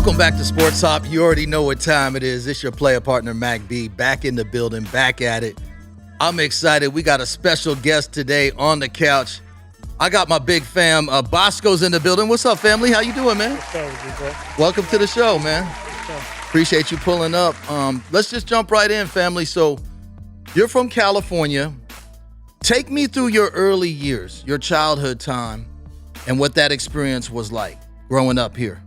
Welcome back to Sports Hop. You already know what time it is. It's your player partner, Mack B, back in the building, back at it. I'm excited. We got a special guest today on the couch. I got my big fam, Bosco's in the building. What's up, family? How you doing, man? What's up with you, bro? Welcome to the show, man. Appreciate you pulling up. Let's just jump right in, family. So you're from California. Take me through your early years, your childhood time, and what that experience was like growing up here.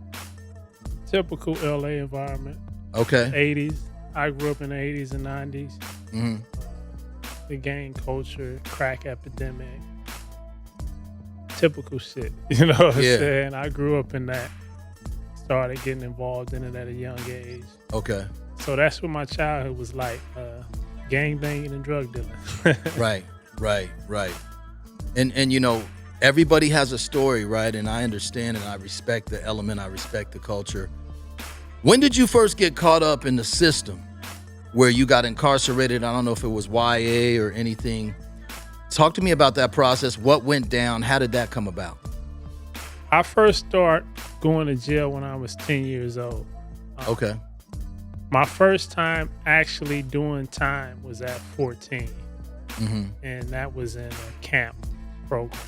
Typical LA environment. Okay. 80s. I grew up in the 80s and 90s. Mm-hmm. The gang culture, crack epidemic. Typical shit. You know what I'm saying? I grew up in that. Started getting involved in it at a young age. Okay. So that's what my childhood was like. Gang banging and drug dealing. Right. And you know, everybody has a story, right? And I understand and I respect the element. I respect the culture. When did you first get caught up in the system where you got incarcerated? I don't know if it was YA or anything. Talk to me about that process. What went down? How did that come about? I first started going to jail when I was 10 years old. Okay. My first time actually doing time was at 14. Mm-hmm. And that was in a camp program.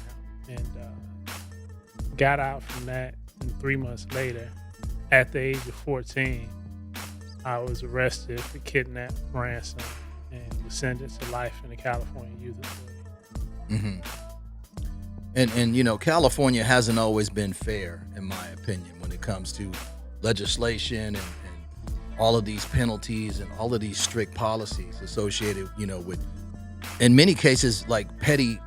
And got out from that, and 3 months later, at the age of 14, I was arrested for kidnap, ransom, and was sentenced to life in the California Youth Authority. Mm-hmm. And you know, California hasn't always been fair, in my opinion, when it comes to legislation and all of these penalties and all of these strict policies associated, you know, with, in many cases, like petty,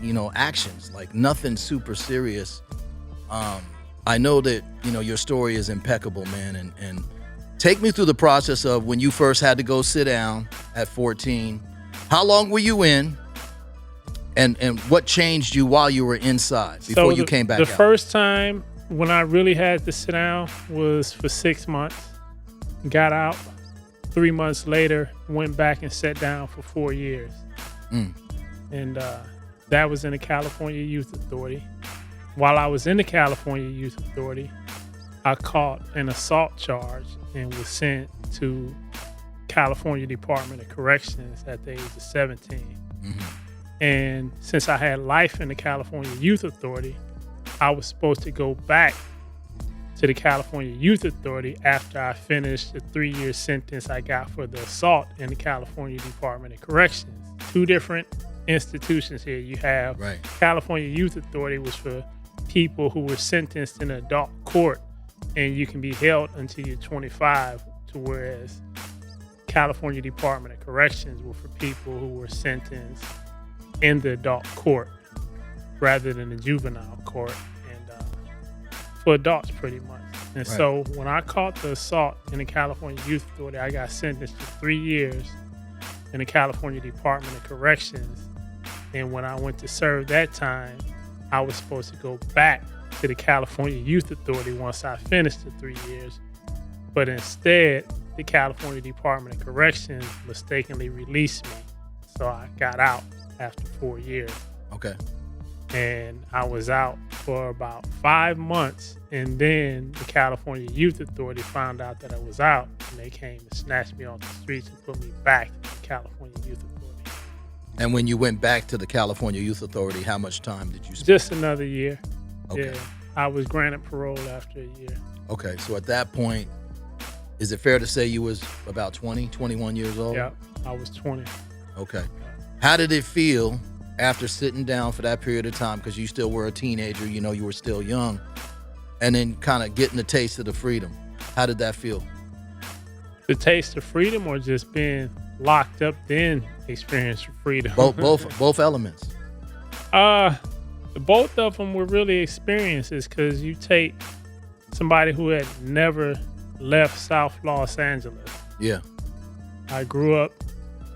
you know, actions, like nothing super serious. I know that, you know, your story is impeccable, man. And take me through the process of when you first had to go sit down at 14. How long were you in? And what changed you while you were inside before you came back out? The first time when I really had to sit down was for 6 months. Got out 3 months later, went back and sat down for 4 years. And that was in the California Youth Authority. While I was in the California Youth Authority, I caught an assault charge and was sent to California Department of Corrections at the age of 17. Mm-hmm. And since I had life in the California Youth Authority, I was supposed to go back to the California Youth Authority after I finished the 3-year sentence I got for the assault in the California Department of Corrections. 2 different institutions here. You have California Youth Authority was for people who were sentenced in an adult court, and you can be held until you're 25, to whereas California Department of Corrections were for people who were sentenced in the adult court rather than the juvenile court, and for adults pretty much. And so when I caught the assault in the California Youth Authority, I got sentenced to 3 years in the California Department of Corrections. And when I went to serve that time, I was supposed to go back to the California Youth Authority once I finished the 3 years. But instead, the California Department of Corrections mistakenly released me. So I got out after 4 years. Okay. And I was out for about 5 months. And then the California Youth Authority found out that I was out, and they came and snatched me off the streets and put me back to the California Youth Authority. And when you went back to the California Youth Authority, how much time did you spend? Just another year. Okay. Yeah. I was granted parole after a year. Okay. So at that point, is it fair to say you was about 20, 21 years old? Yeah, I was 20. Okay. How did it feel after sitting down for that period of time, because you still were a teenager, you know, you were still young, and then kind of getting the taste of the freedom? How did that feel? The taste of freedom, or just being locked up then experience freedom? Both elements. Both of them were really experiences, because you take somebody who had never left South Los Angeles. Yeah. I grew up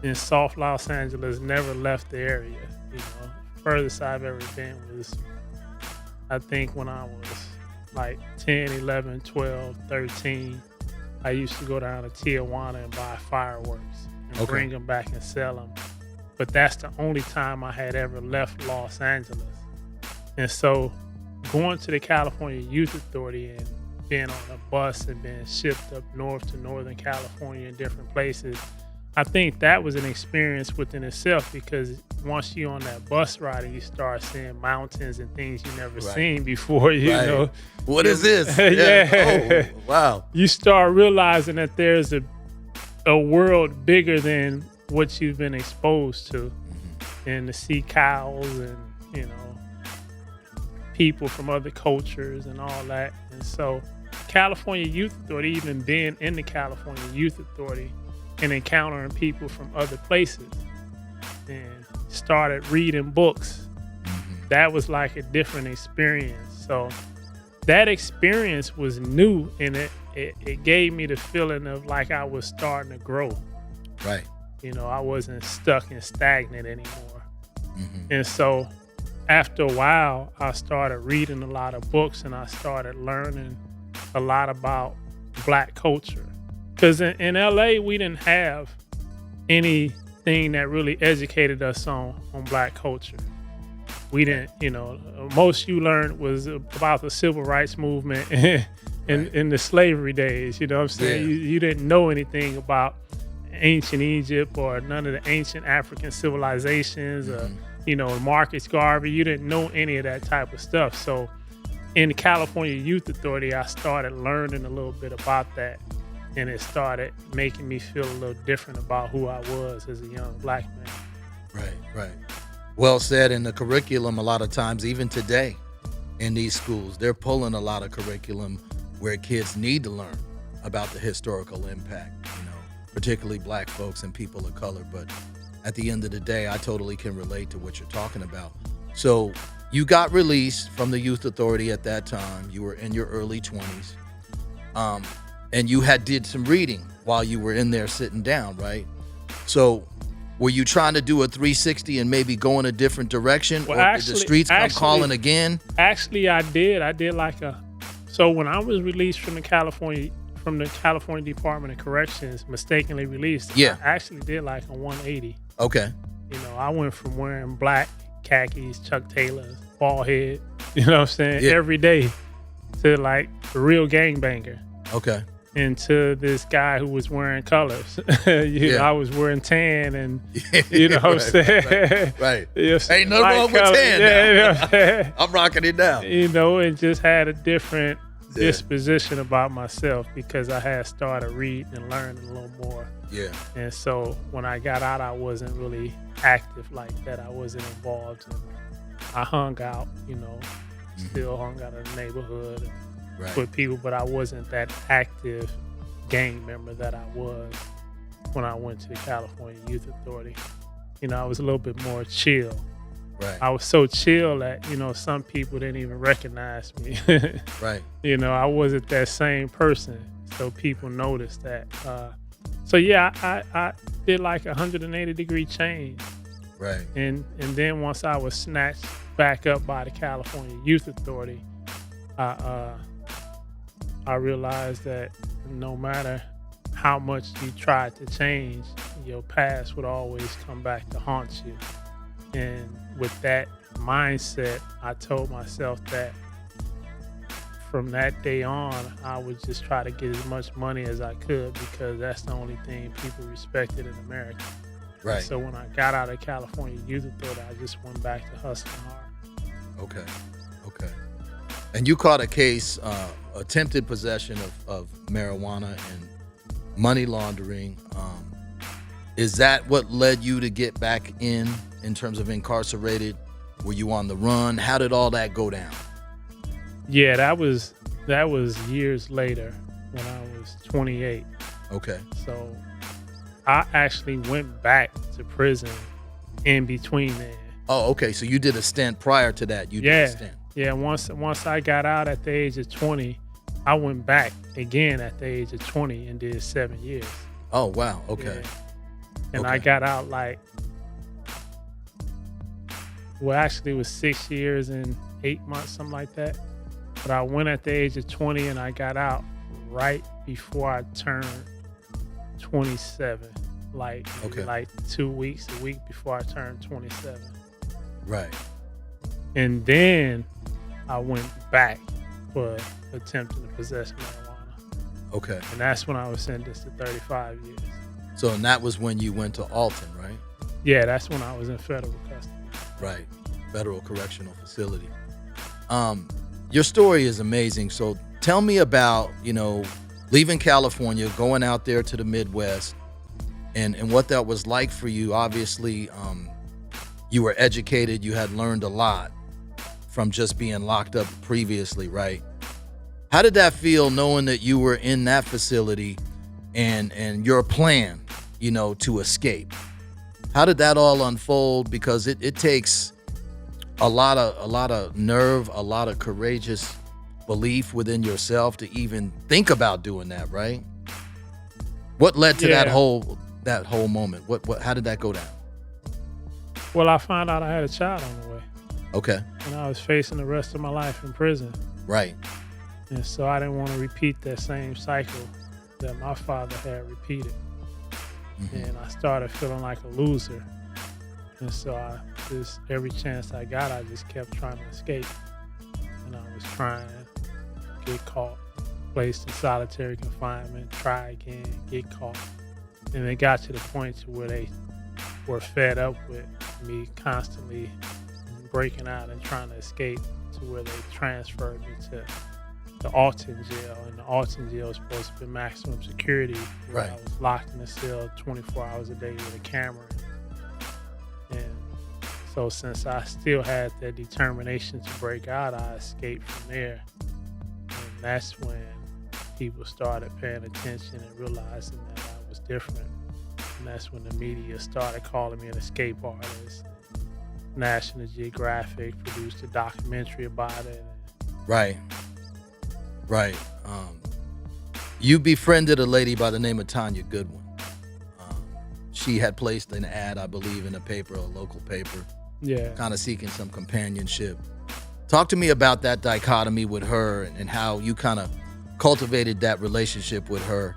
in South Los Angeles, never left the area. You know, furthest I've ever been was, I think, when I was like 10, 11, 12, 13. I used to go down to Tijuana and buy fireworks and bring them back and sell them. But that's the only time I had ever left Los Angeles. And so going to the California Youth Authority and being on a bus and being shipped up north to Northern California and different places, I think that was an experience within itself, because once you're on that bus ride and you start seeing mountains and things you never seen before, you know. What is this? Yeah. Oh, wow. You start realizing that there's a world bigger than what you've been exposed to. And to see cows and, you know, people from other cultures and all that. And so California Youth Authority, even being in the California Youth Authority and encountering people from other places, and started reading books, that was like a different experience. So that experience was new, and it gave me the feeling of like I was starting to grow. Right. You know, I wasn't stuck and stagnant anymore. And so after a while, I started reading a lot of books, and I started learning a lot about Black culture. Because in LA, we didn't have anything that really educated us on Black culture. We didn't, you know, most you learned was about the civil rights movement in the slavery days, you know what I'm saying? Yeah. You didn't know anything about ancient Egypt or none of the ancient African civilizations, or, you know, Marcus Garvey. You didn't know any of that type of stuff. So in the California Youth Authority, I started learning a little bit about that, and it started making me feel a little different about who I was as a young Black man. Right. Well said. In the curriculum, a lot of times, even today in these schools, they're pulling a lot of curriculum where kids need to learn about the historical impact, you know, particularly Black folks and people of color. But at the end of the day, I totally can relate to what you're talking about. So you got released from the Youth Authority at that time. You were in your early 20s. And you did some reading while you were in there sitting down, right? So were you trying to do a 360 and maybe go in a different direction? Well, or did the streets come calling again? Actually, I did. I did so when I was released from the California Department of Corrections, mistakenly released, I actually did like a 180. Okay. You know, I went from wearing black khakis, Chuck Taylors, bald head, you know what I'm saying, every day, to like a real gangbanger. Okay. Into this guy who was wearing colors. know, I was wearing tan, and you know what I'm saying? Right. Ain't nothing wrong with tan now. You know what I'm saying? I'm rocking it now. You know, and just had a different disposition about myself, because I had started reading and learning a little more. Yeah. And so when I got out, I wasn't really active like that. I wasn't involved. I hung out, you know, still hung out in the neighborhood with people, but I wasn't that active gang member that I was when I went to the California Youth Authority. You know, I was a little bit more chill. Right. I was so chill that, you know, some people didn't even recognize me. Right. You know, I wasn't that same person, so people noticed that. So yeah, I did like a 180-degree change. Right. And then once I was snatched back up by the California Youth Authority, I realized that no matter how much you tried to change, your past would always come back to haunt you. And with that mindset, I told myself that from that day on, I would just try to get as much money as I could, because that's the only thing people respected in America. Right. So when I got out of California Youth Authority, I just went back to hustling hard. Okay. And you caught a case, attempted possession of marijuana and money laundering. Is that what led you to get back in terms of incarcerated? Were you on the run? How did all that go down? Yeah, that was years later, when I was 28. Okay. So I actually went back to prison in between there. Oh, okay. So you did a stint prior to that. You did a stint. Yeah, once I got out at the age of 20, I went back again at the age of 20 and did 7 years. Oh, wow. Okay. Yeah. And I got out actually it was 6 years and 8 months, something like that. But I went at the age of 20 and I got out right before I turned 27. Like 2 weeks, a week before I turned 27. Right. And then I went back for attempting to possess marijuana. Okay. And that's when I was sentenced to 35 years. So, and that was when you went to Alton, right? Yeah, that's when I was in federal custody. Right. Federal Correctional Facility. Your story is amazing. So tell me about, leaving California, going out there to the Midwest, and what that was like for you. Obviously, you were educated. You had learned a lot from just being locked up previously, right? How did that feel knowing that you were in that facility and your plan, to escape? How did that all unfold? Because it takes a lot of nerve, a lot of courageous belief within yourself to even think about doing that, right? What led to that whole moment? How did that go down? Well, I found out I had a child on the way. Okay. And I was facing the rest of my life in prison. Right. And so I didn't want to repeat that same cycle that my father had repeated. Mm-hmm. And I started feeling like a loser. And so every chance I got, I just kept trying to escape. And I was trying, get caught, placed in solitary confinement, try again, get caught. And it got to the point to where they were fed up with me constantly breaking out and trying to escape, to where they transferred me to the Alton jail. And the Alton jail was supposed to be maximum security. Right. I was locked in a cell 24 hours a day with a camera. And so since I still had that determination to break out, I escaped from there. And that's when people started paying attention and realizing that I was different. And that's when the media started calling me an escape artist. National Geographic produced a documentary about it. Right. You befriended a lady by the name of Tanya Goodwin. She had placed an ad, I believe, in a paper, a local paper, kind of seeking some companionship. Talk to me about that dichotomy with her and how you kind of cultivated that relationship with her.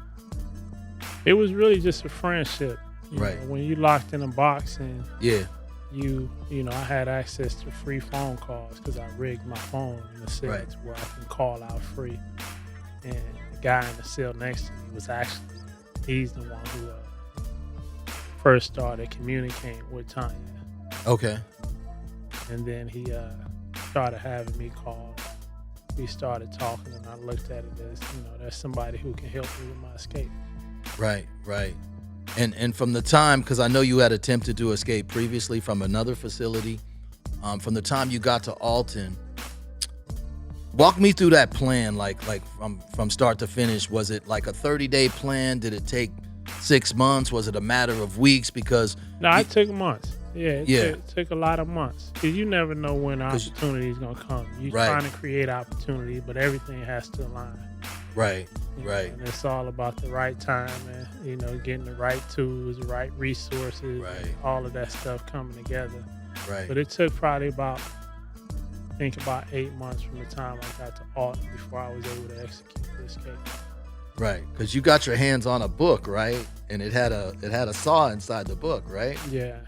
It was really just a friendship. Right. When you locked in a box and I had access to free phone calls because I rigged my phone in the cell to where I can call out free. And the guy in the cell next to me he's the one who first started communicating with Tanya. Okay. And then he started having me call. We started talking, and I looked at it as, there's somebody who can help me with my escape. Right. And from the time, because I know you had attempted to escape previously from another facility, from the time you got to Alton, walk me through that plan, like from start to finish. Was it like a 30-day plan? Did it take 6 months? Was it a matter of weeks? Because it took months. It took a lot of months. Because you never know when opportunity is going to come. You're trying to create opportunity, but everything has to align. Right. And it's all about the right time and, getting the right tools, the right resources, all of that stuff coming together. Right. But it took probably about 8 months from the time I got to Alton before I was able to execute the escape. Right, because you got your hands on a book, right? And it had a saw inside the book, right? Yeah.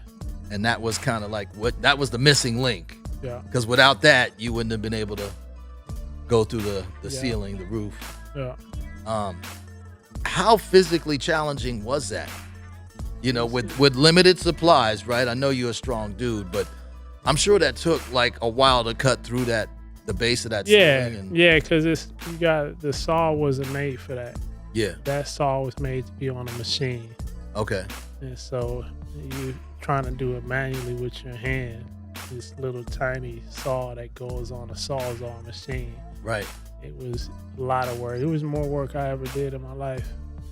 And that was kind of like that was the missing link. Yeah. Because without that, you wouldn't have been able to go through the ceiling, the roof. Yeah. How physically challenging was that? With limited supplies, right? I know you're a strong dude, but I'm sure that took like a while to cut through the base of that ceiling. Because the saw wasn't made for that. Yeah. That saw was made to be on a machine. Okay. And so you trying to do it manually with your hand, this little tiny saw that goes on a Sawzall machine. Right. It was a lot of work. It was more work I ever did in my life.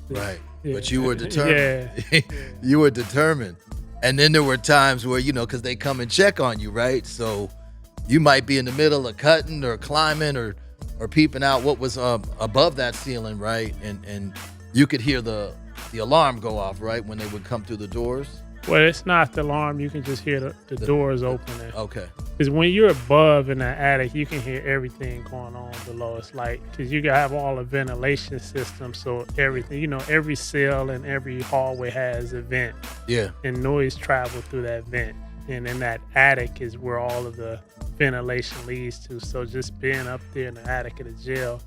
Right. Yeah. But you were determined. Yeah. You were determined. And then there were times where, because they come and check on you, right? So you might be in the middle of cutting or climbing or peeping out what was above that ceiling, right? And you could hear the alarm go off, right, when they would come through the doors? Well, it's not the alarm. You can just hear the doors opening. Okay. Because when you're above in the attic, you can hear everything going on below. It's like, because you have all the ventilation systems, so everything, every cell and every hallway has a vent. Yeah. And noise travels through that vent. And in that attic is where all of the ventilation leads to. So just being up there in the attic of the jail,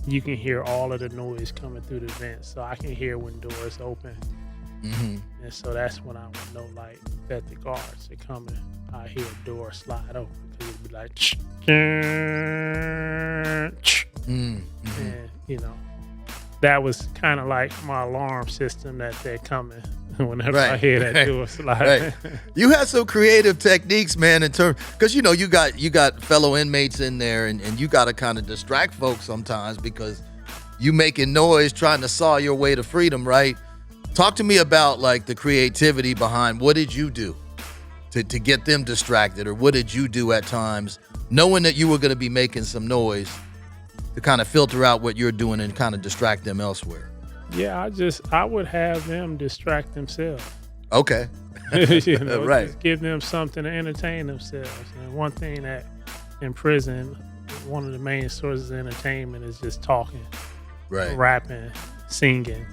you can hear all of the noise coming through the vents. So I can hear when doors open. And so that's when I would know, like, that the guards are coming. I hear a door slide open because it'd be like, and, you know, that was kind of like my alarm system that they're coming whenever I hear that door slide. You had some creative techniques, man, in terms, because you know you got fellow inmates in there, and you got to kind of distract folks sometimes because you making noise trying to saw your way to freedom, right? Talk to me about like the creativity behind what did you do to get them distracted, or what did you do at times knowing that you were going to be making some noise to kind of filter out what you're doing and kind of distract them elsewhere? Yeah, I would have them distract themselves. Okay. You know, right. Just give them something to entertain themselves. And one thing that in prison, one of the main sources of entertainment is just talking, rapping, singing.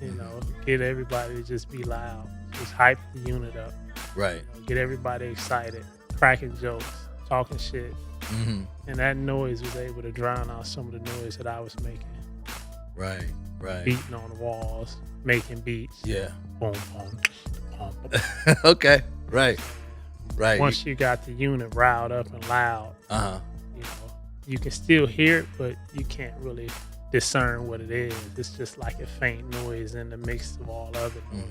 You know, get everybody to just be loud, just hype the unit up. Right. You know, get everybody excited, cracking jokes, talking shit. And that noise was able to drown out some of the noise that I was making. Right. Beating on the walls, making beats. Yeah. Boom, boom, boom, boom. Okay. Right. Once you got the unit riled up and loud, you know, you can still hear it, but you can't really discern what it is. It's just like a faint noise in the mix of all other noise.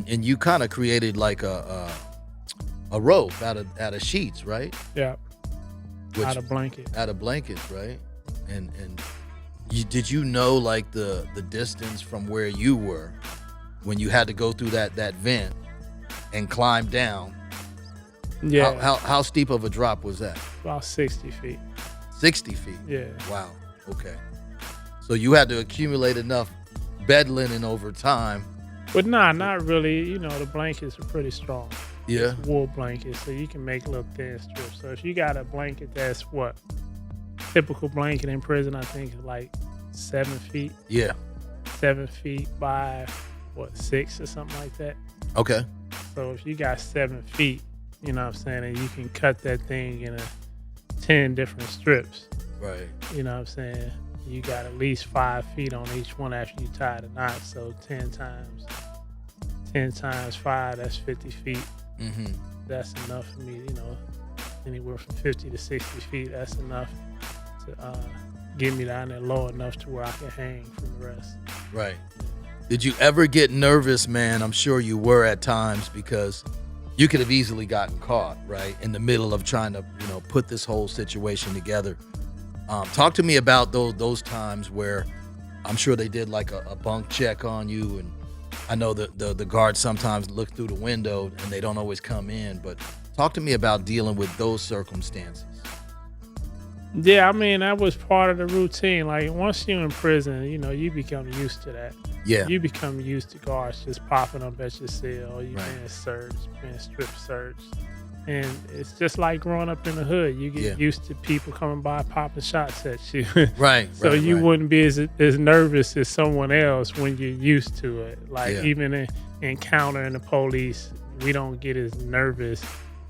And you kind of created like a rope out of sheets, right? Yeah. Out of blankets, right? And did you know like the distance from where you were when you had to go through that vent and climb down? Yeah. How steep of a drop was that? About 60 feet. 60 feet? Yeah. Wow. Okay. So you had to accumulate enough bed linen over time. But not really. You know, the blankets are pretty strong. Yeah. It's wool blankets, so you can make little thin strips. So if you got a blanket that's what? Typical blanket in prison, I think, is like 7 feet. Yeah. 7 feet by, 6 or something like that. Okay. So if you got 7 feet, you know what I'm saying, and you can cut that thing in 10 different strips. Right. You know what I'm saying? You got at least 5 feet on each one after you tie the knot. So 10 times 5, that's 50 feet. That's enough for me, you know, anywhere from 50 to 60 feet. That's enough to get me down there low enough to where I can hang from the rest. Right. Did you ever get nervous, man? I'm sure you were at times, because you could have easily gotten caught, right, in the middle of trying to, you know, put this whole situation together. Talk to me about those times where I'm sure they did like a bunk check on you, and I know the guards sometimes look through the window and they don't always come in, but talk to me about dealing with those circumstances. Yeah, I mean, that was part of the routine. Like, once you're in prison, you know, you become used to that. Yeah. You become used to guards just popping up at your cell. You Right. being searched, being strip searched. And it's just like growing up in the hood. You get used to people coming by popping shots at you. Right. So you wouldn't be as nervous as someone else when you're used to it. Like, even in encountering the police, we don't get as nervous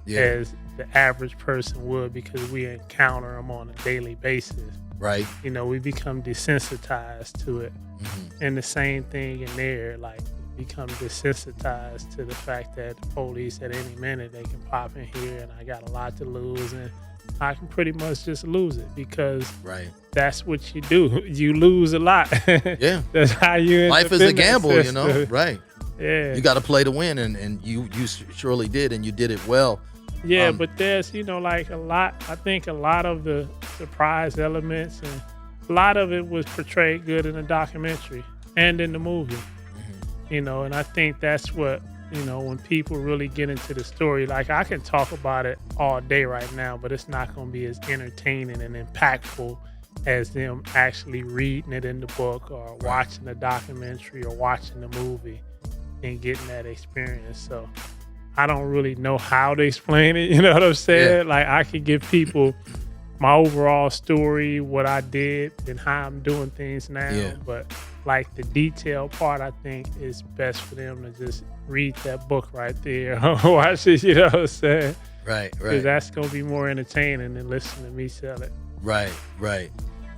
as the average person would, because we encounter them on a daily basis. Right. You know, we become desensitized to it. And the same thing in there, like, become desensitized to the fact that the police at any minute, they can pop in here and I got a lot to lose, and I can pretty much just lose it, because that's what you do. You lose a lot. Yeah. That's how you end Life up is in a that gamble, you system. know? Right. Yeah. You got to play to win, and you surely did, and you did it well. Yeah, but there's, you know, like I think a lot of the surprise elements, and a lot of it was portrayed good in the documentary and in the movie. You know, and I think that's what, you know, when people really get into the story, like, I can talk about it all day right now, but it's not going to be as entertaining and impactful as them actually reading it in the book or watching the documentary or watching the movie and getting that experience. So I don't really know how to explain it. You know what I'm saying? Like, I could give people my overall story, what I did and how I'm doing things now, but like the detail part, I think is best for them to just read that book right there. Watch it, you know what I'm saying? Right. Because that's going to be more entertaining than listening to me sell it. Right.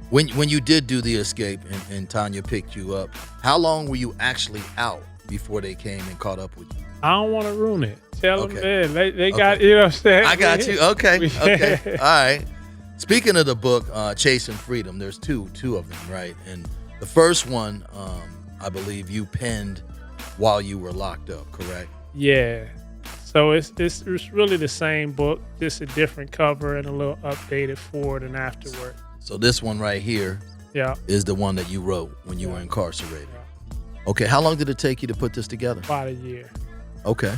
When you did do the escape and Tanya picked you up, how long were you actually out before they came and caught up with you? I don't want to ruin it. Tell them, man. They got, Okay. you know what I'm saying? I got you. Okay. All right. Speaking of the book, Chasin Freedum, there's two of them, right? And the first one, I believe you penned while you were locked up, correct? Yeah. So it's really the same book, just a different cover and a little updated forward and afterward. So this one right here is the one that you wrote when you were incarcerated. Yeah. Okay. How long did it take you to put this together? About a year. Okay.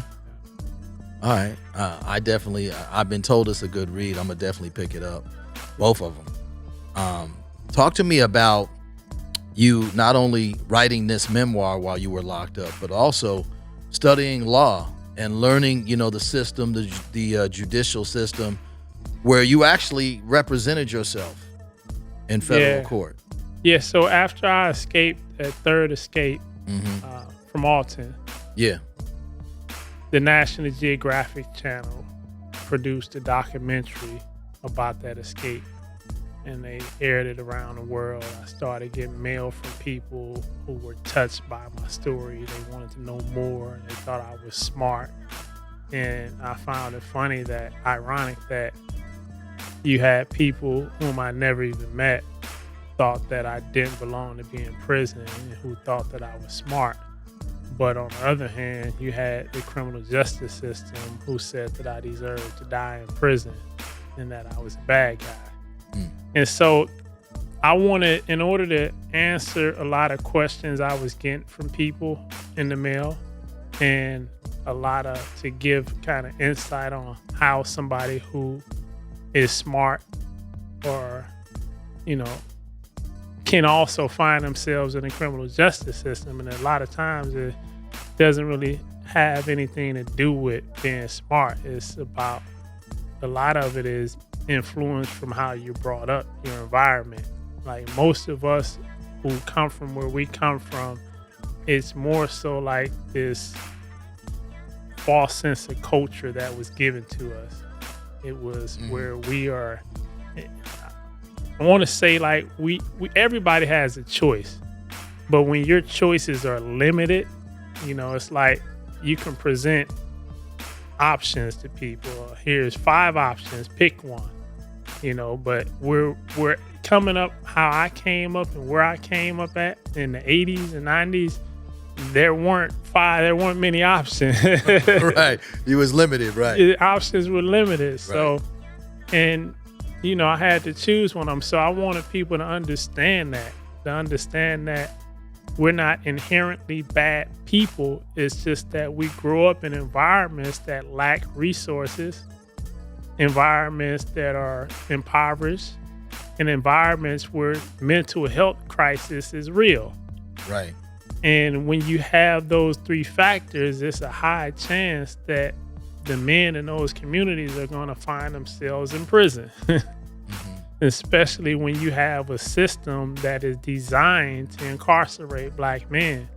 All right. I've been told it's a good read. I'm going to definitely pick it up. Both of them. Talk to me about you not only writing this memoir while you were locked up, but also studying law and learning, the system, the judicial system, where you actually represented yourself in federal court. Yeah. So after I escaped, that third escape from Alton, the National Geographic Channel produced a documentary about that escape, and they aired it around the world. I started getting mail from people who were touched by my story. They wanted to know more, and they thought I was smart. And I found it ironic that you had people whom I never even met thought that I didn't belong to be in prison and who thought that I was smart. But on the other hand, you had the criminal justice system who said that I deserved to die in prison and that I was a bad guy. And so I wanted, in order to answer a lot of questions I was getting from people in the mail, and to give kind of insight on how somebody who is smart or, can also find themselves in the criminal justice system. And a lot of times it doesn't really have anything to do with being smart. It's about, a lot of it is influence from how you're brought up, your environment. Like most of us who come from where we come from, it's more so like this false sense of culture that was given to us. It was where we are, I want to say like we everybody has a choice, but when your choices are limited, it's like you can present options to people. Here's 5 options, pick one. But we're coming up how I came up and where I came up at in the 80s and 90s. There weren't many options. Right. You was limited, right? The options were limited. Right. So, and I had to choose one of them. So I wanted people to understand that we're not inherently bad people. It's just that we grow up in environments that lack resources, environments that are impoverished, and environments where mental health crisis is real. Right. And when you have those 3 factors, it's a high chance that the men in those communities are going to find themselves in prison. Especially when you have a system that is designed to incarcerate Black men.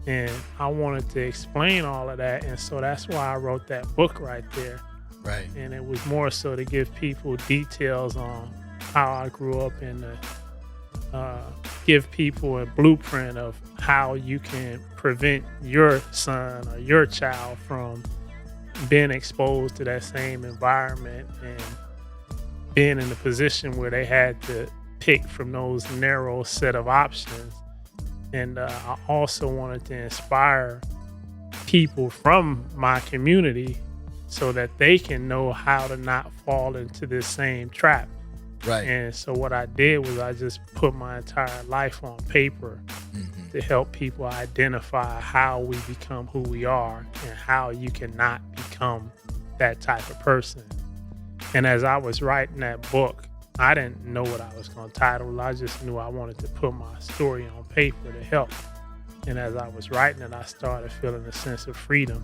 And I wanted to explain all of that. And so that's why I wrote that book right there. Right. And it was more so to give people details on how I grew up and give people a blueprint of how you can prevent your son or your child from being exposed to that same environment and being in a position where they had to pick from those narrow set of options. And I also wanted to inspire people from my community so that they can know how to not fall into this same trap. Right. And so what I did was I just put my entire life on paper to help people identify how we become who we are and how you cannot become that type of person. And as I was writing that book, I didn't know what I was going to title. I just knew I wanted to put my story on paper to help. And as I was writing it, I started feeling a sense of freedom.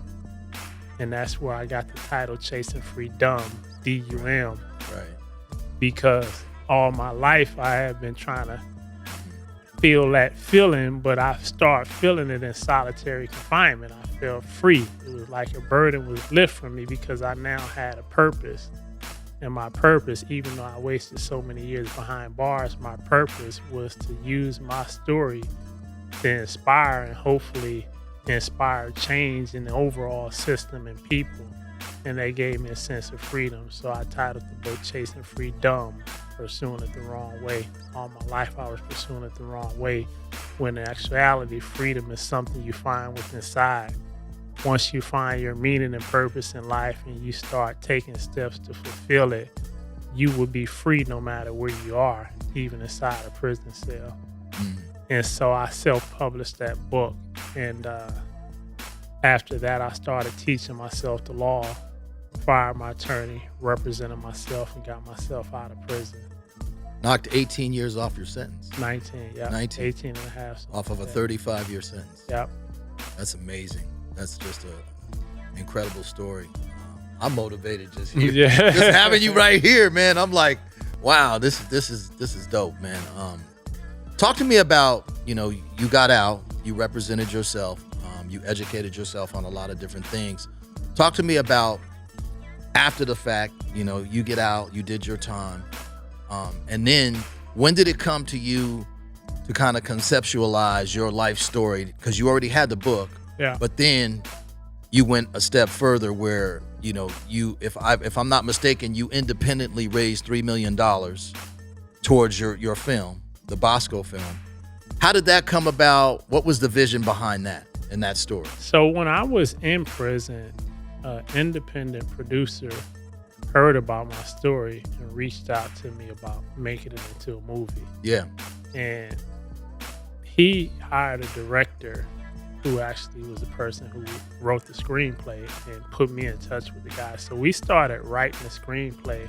And that's where I got the title Chasin Freedum, D-U-M. Right. Because all my life I have been trying to feel that feeling, but I start feeling it in solitary confinement. I felt free. It was like a burden was lifted from me because I now had a purpose. And my purpose, even though I wasted so many years behind bars, my purpose was to use my story to inspire and hopefully inspire change in the overall system and people. And they gave me a sense of freedom. So I titled the book Chasin Freedum, Pursuing It the Wrong Way. All my life I was pursuing it the wrong way, when in actuality, freedom is something you find within inside. Once you find your meaning and purpose in life and you start taking steps to fulfill it, you will be free no matter where you are, even inside a prison cell. And so I self-published that book. And after that, I started teaching myself the law, fired my attorney, represented myself, and got myself out of prison. Knocked 18 years off your sentence. 19, yeah. 19. 18 and a half. Off of a 35-year sentence. Yep. That's amazing. That's just an incredible story. I'm motivated just here. Yeah. Just having you right here, man. I'm like, wow, this is dope, man. Talk to me about, you got out, you represented yourself, you educated yourself on a lot of different things. Talk to me about after the fact, you get out, you did your time, and then when did it come to you to kind of conceptualize your life story? Because you already had the book. Yeah. But then you went a step further where, if I'm not mistaken, you independently raised $3 million towards your film, the Bosco film. How did that come about? What was the vision behind that and that story? So when I was in prison, an independent producer heard about my story and reached out to me about making it into a movie. Yeah. And he hired a director who actually was the person who wrote the screenplay and put me in touch with the guy. So we started writing the screenplay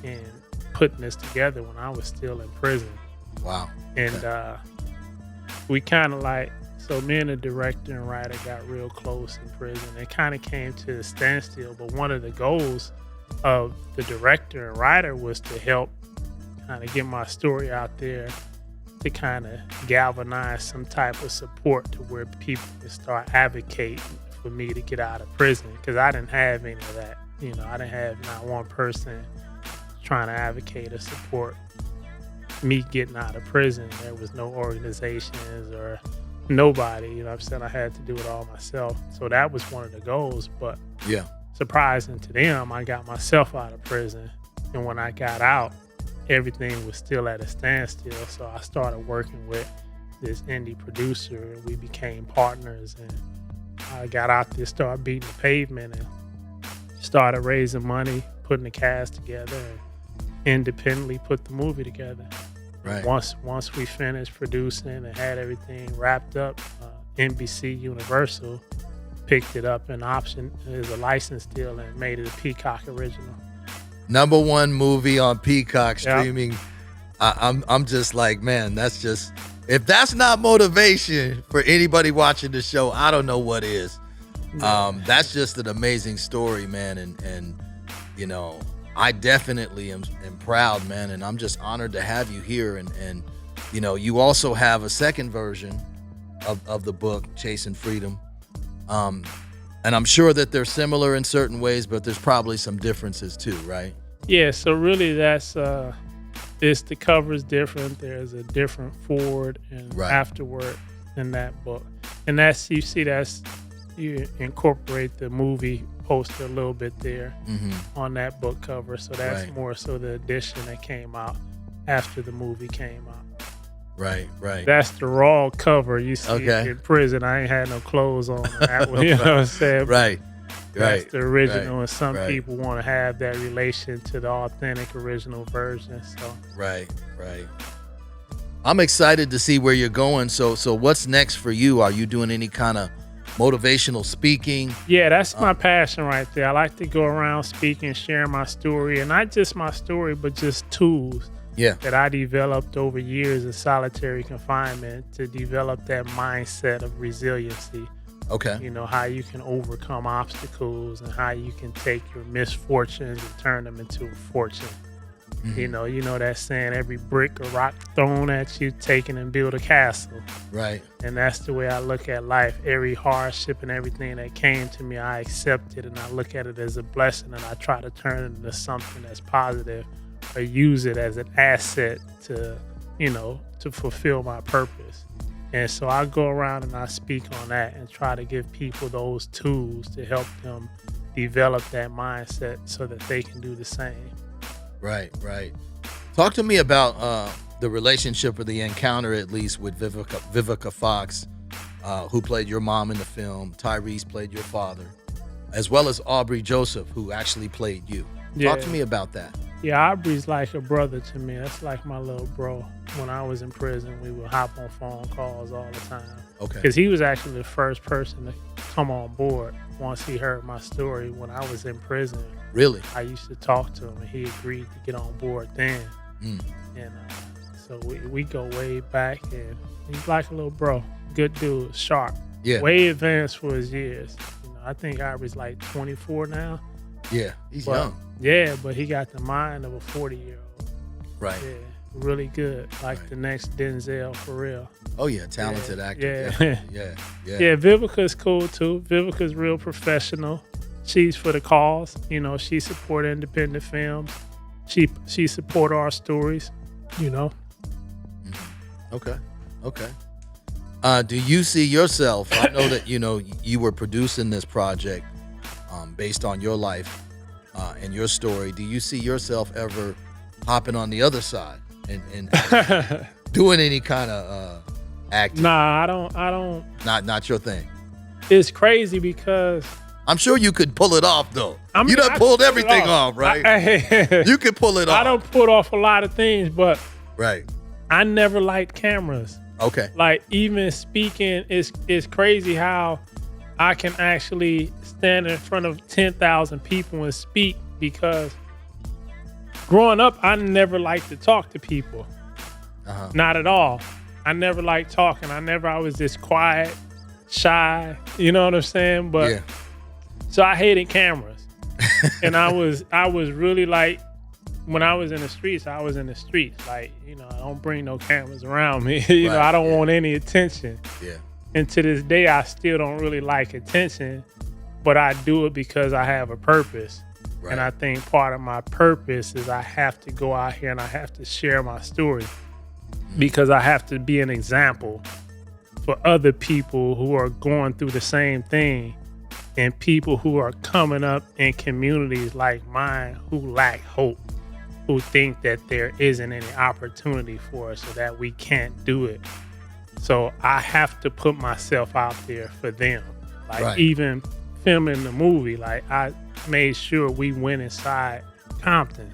and putting this together when I was still in prison. Wow. And we kind of so me and the director and writer got real close in prison. It kind of came to a standstill, but one of the goals of the director and writer was to help kind of get my story out there, to kind of galvanize some type of support to where people can start advocating for me to get out of prison, because I didn't have any of that. I didn't have not one person trying to advocate or support me getting out of prison. There was no organizations or nobody, I'm saying. I had to do it all myself. So that was one of the goals, but yeah, surprising to them, I got myself out of prison. And when I got out, everything was still at a standstill. So I started working with this indie producer and we became partners, and I got out there, started beating the pavement and started raising money, putting the cast together, and independently put the movie together. Right. Once we finished producing and had everything wrapped up, NBC Universal picked it up and optioned as a license deal and made it a Peacock original. #1 movie on Peacock Yep. streaming. I'm just like, man, that's just, if that's not motivation for anybody watching the show, I don't know what is. That's just an amazing story, man. And I definitely am proud, man. And I'm just honored to have you here. And you also have a second version of the book, Chasin Freedum. And I'm sure that they're similar in certain ways, but there's probably some differences too, right? Yeah, so really that's the cover's different. There's a different forward and Right. afterward in that book. And you incorporate the movie poster a little bit there on that book cover. So that's Right. more so the edition that came out after the movie came out. Right. That's the raw cover you see Okay. in prison. I ain't had no clothes on that one, you know what I'm saying? Right. That's the original, right, and some right. people want to have that relation to the authentic original version. So Right. I'm excited to see where you're going. So what's next for you? Are you doing any kind of motivational speaking? yeah, that's my passion right there. I like to go around speaking, sharing my story, and not just my story, but just tools Yeah. that I developed over years of solitary confinement to develop that mindset of resiliency. Okay. How you can overcome obstacles and how you can take your misfortunes and turn them into a fortune. You know that saying, every brick or rock thrown at you, taken and build a castle. Right. And that's the way I look at life. Every hardship and everything that came to me, I accept it and I look at it as a blessing, and I try to turn it into something that's positive or use it as an asset to, to fulfill my purpose. And so I go around and I speak on that and try to give people those tools to help them develop that mindset so that they can do the same. Right. Talk to me about the relationship or the encounter, at least, with Vivica Fox, who played your mom in the film. Tyrese played your father, as well as Aubrey Joseph, who actually played you. Talk to me about that. Yeah, Aubrey's like a brother to me. That's like my little bro. When I was in prison, we would hop on phone calls all the time. Okay. Because he was actually the first person to come on board once he heard my story when I was in prison. Really? I used to talk to him, and he agreed to get on board then. And so we go way back, and he's like a little bro. Good dude, sharp. Yeah. Way advanced for his years. I think Aubrey's like 24 now. Yeah, he's young. Yeah, but he got the mind of a 40-year-old. Right. Yeah, really good. Like the next Denzel, for real. Oh, yeah, talented actor. Yeah. Yeah. Vivica's cool, too. Vivica's real professional. She's for the cause. She support independent films. She support our stories, Okay. Do you see yourself, I know that, you were producing this project based on your life and your story. Do you see yourself ever hopping on the other side and doing any kind of acting? Nah, I don't. Not your thing. It's crazy because I'm sure you could pull it off, though. You done I pulled everything off, right? You could pull it off. I don't put off a lot of things, but right. I never liked cameras. Okay. Like, even speaking, it's crazy how I can actually stand in front of 10,000 people and speak, because growing up, I never liked to talk to people. Not at all. I never liked talking. I was just quiet, shy. You know what I'm saying? But yeah. So I hated cameras. And I was really like, when I was in the streets, like, I don't bring no cameras around me. I don't want any attention. Yeah. And to this day, I still don't really like attention, but I do it because I have a purpose. Right. And I think part of my purpose is I have to go out here and I have to share my story, because I have to be an example for other people who are going through the same thing, and people who are coming up in communities like mine who lack hope, who think that there isn't any opportunity for us or that we can't do it. So I have to put myself out there for them. Like, even filming the movie, like, I made sure we went inside Compton.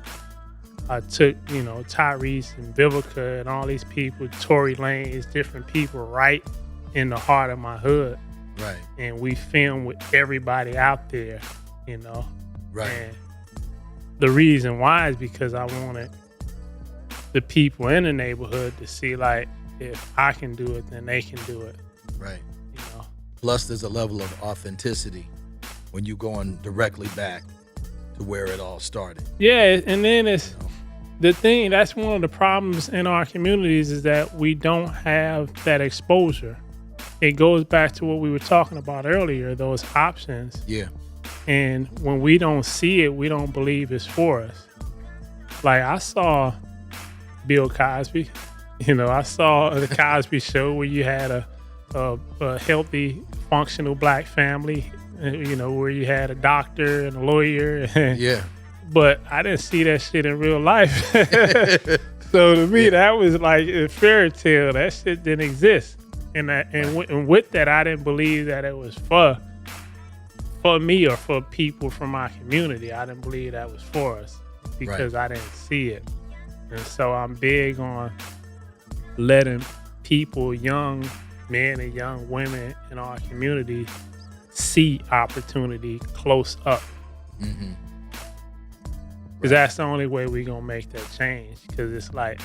I took, Tyrese and Vivica and all these people, Tory Lanez, different people, right in the heart of my hood. Right. And we filmed with everybody out there, Right. And the reason why is because I wanted the people in the neighborhood to see, like, if I can do it, then they can do it. Right. Plus, there's a level of authenticity when you're going directly back to where it all started. Yeah, and then it's the thing, that's one of the problems in our communities, is that we don't have that exposure. It goes back to what we were talking about earlier, those options. Yeah. And when we don't see it, we don't believe it's for us. Like, I saw Bill Cosby. I saw the Cosby Show, where you had a healthy, functional black family, where you had a doctor and a lawyer. Yeah. But I didn't see that shit in real life. So to me, that was like a fairy tale. That shit didn't exist. And with that, I didn't believe that it was for me or for people from my community. I didn't believe that was for us, because I didn't see it. And so I'm big on letting people, young men and young women in our community, see opportunity close up. Mm-hmm. Because that's the only way we're going to make that change. Because it's like,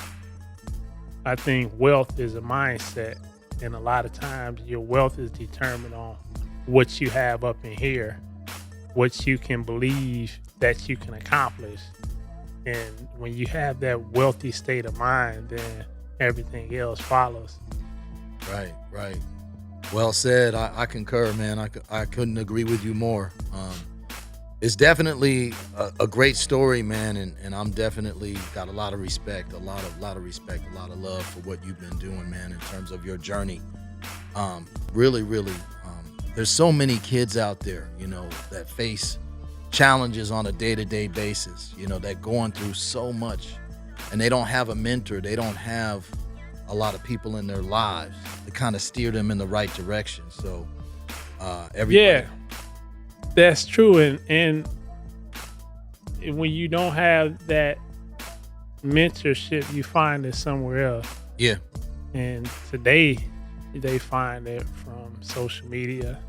I think wealth is a mindset. And a lot of times your wealth is determined on what you have up in here, what you can believe that you can accomplish. And when you have that wealthy state of mind, then everything else follows. Right. Well said. I concur, man. I couldn't agree with you more. It's definitely a great story, man, and I'm definitely got a lot of respect, a lot of love for what you've been doing, man, in terms of your journey. Really, there's so many kids out there, that face challenges on a day-to-day basis, that going through so much, and they don't have a mentor, they don't have a lot of people in their lives to kind of steer them in the right direction. So everybody. Yeah, that's true. And when you don't have that mentorship, you find it somewhere else. Yeah. And today they find it from social media,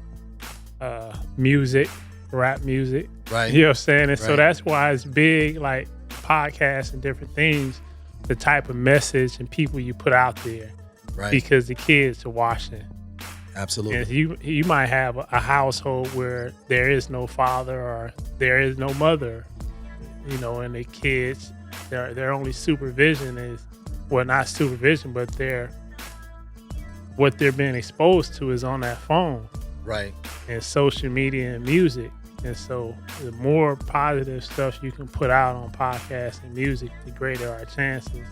music, rap music. Right. You know what I'm saying? And right. So that's why it's big, like podcasts and different things, the type of message and people you put out there. Right. Because the kids are watching. Absolutely. And you might have a household where there is no father or there is no mother, and the kids, their only supervision is, well, not supervision, but what they're being exposed to is on that phone. Right. And social media and music. And so the more positive stuff you can put out on podcasts and music, the greater our chances.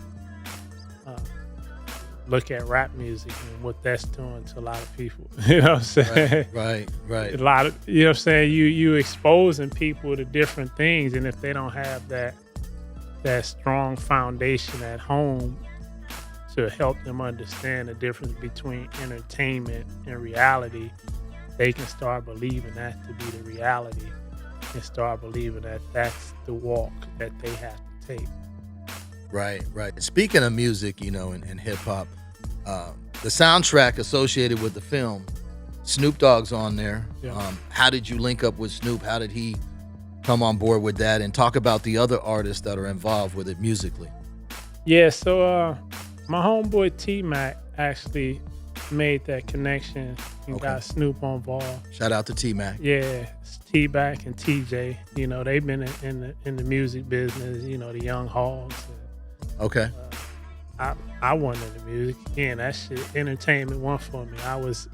Look at rap music and what that's doing to a lot of people. You know what I'm saying? Right. A lot of, you know what I'm saying? You exposing people to different things, and if they don't have that strong foundation at home to help them understand the difference between entertainment and reality, they can start believing that to be the reality and start believing that that's the walk that they have to take. Right. Speaking of music, and hip hop, the soundtrack associated with the film, Snoop Dogg's on there. Yeah. How did you link up with Snoop? How did he come on board with that? And talk about the other artists that are involved with it musically. Yeah, so my homeboy T-Mac actually made that connection and got Snoop on ball. Shout out to T-Mac. Yeah, T-Mac and TJ. They've been in the music business. The Young Hogs. Okay. I wasn't in the music. Again, that shit, entertainment won for me. I was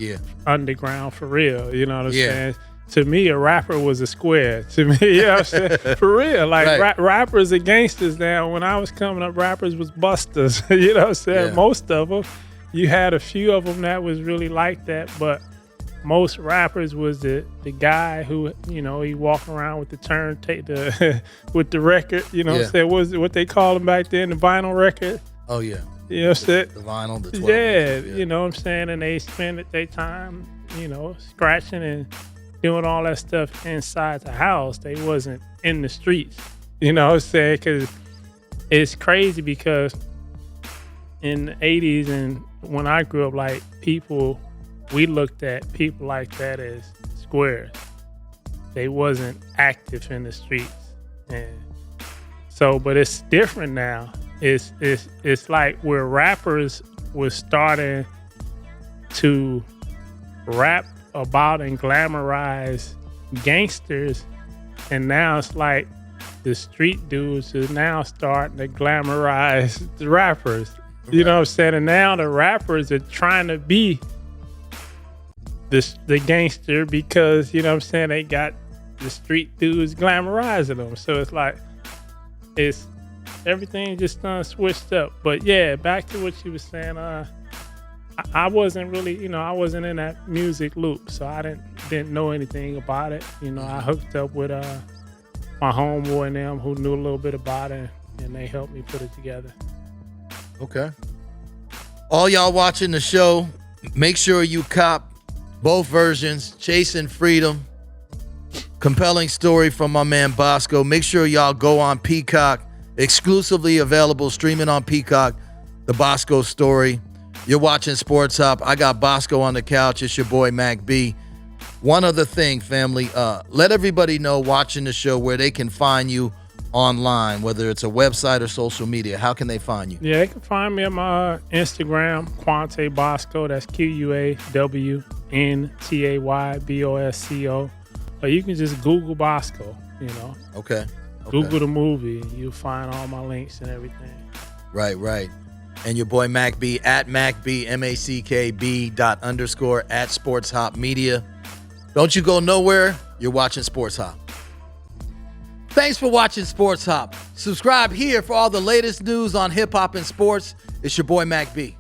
underground for real. You know what I'm saying? To me, a rapper was a square. To me, you know what I'm saying? For real. Like rappers are gangsters now. When I was coming up, rappers was busters. You know what I'm saying? Yeah. Most of them. You had a few of them that was really like that, but most rappers was the guy who, he walk around with the turntable, with the record, what I'm saying? What they call them back then, the vinyl record. Oh, yeah. You know what I'm saying? The vinyl, the 12 inches, you know what I'm saying? And they spend their time, scratching and doing all that stuff inside the house. They wasn't in the streets, you know what I'm saying? Because it's crazy because in the 80s and when I grew up, like we looked at people like that as squares. They wasn't active in the streets. And so, but it's different now. It's like where rappers was starting to rap about and glamorize gangsters, and now it's like the street dudes are now starting to glamorize the rappers. You know what I'm saying? And now the rappers are trying to be the gangster because, you know what I'm saying, they got the street dudes glamorizing them. So it's like everything just switched up. But yeah, back to what you were saying. I wasn't really, I wasn't in that music loop, so I didn't know anything about it. I hooked up with my homeboy and them who knew a little bit about it, and they helped me put it together. Okay. All y'all watching the show, make sure you cop both versions. Chasin Freedum, compelling story from my man Bosco. Make sure y'all go on Peacock, exclusively available, streaming on Peacock, the Bosco story. You're watching Sports Hop. I got Bosco on the couch. It's your boy Mack B. One other thing, family, let everybody know watching the show where they can find you online, whether it's a website or social media. How can they find you? Yeah, they can find me on my Instagram, Quante Bosco. That's QUAWNTAY BOSCO. Or you can just Google Bosco, Okay. Google the movie, and you'll find all my links and everything. Right. And your boy Mack B at Mack B, MACKB @ Sports Hop Media. Don't you go nowhere. You're watching Sports Hop. Thanks for watching Sports Hop. Subscribe here for all the latest news on hip hop and sports. It's your boy Mack B.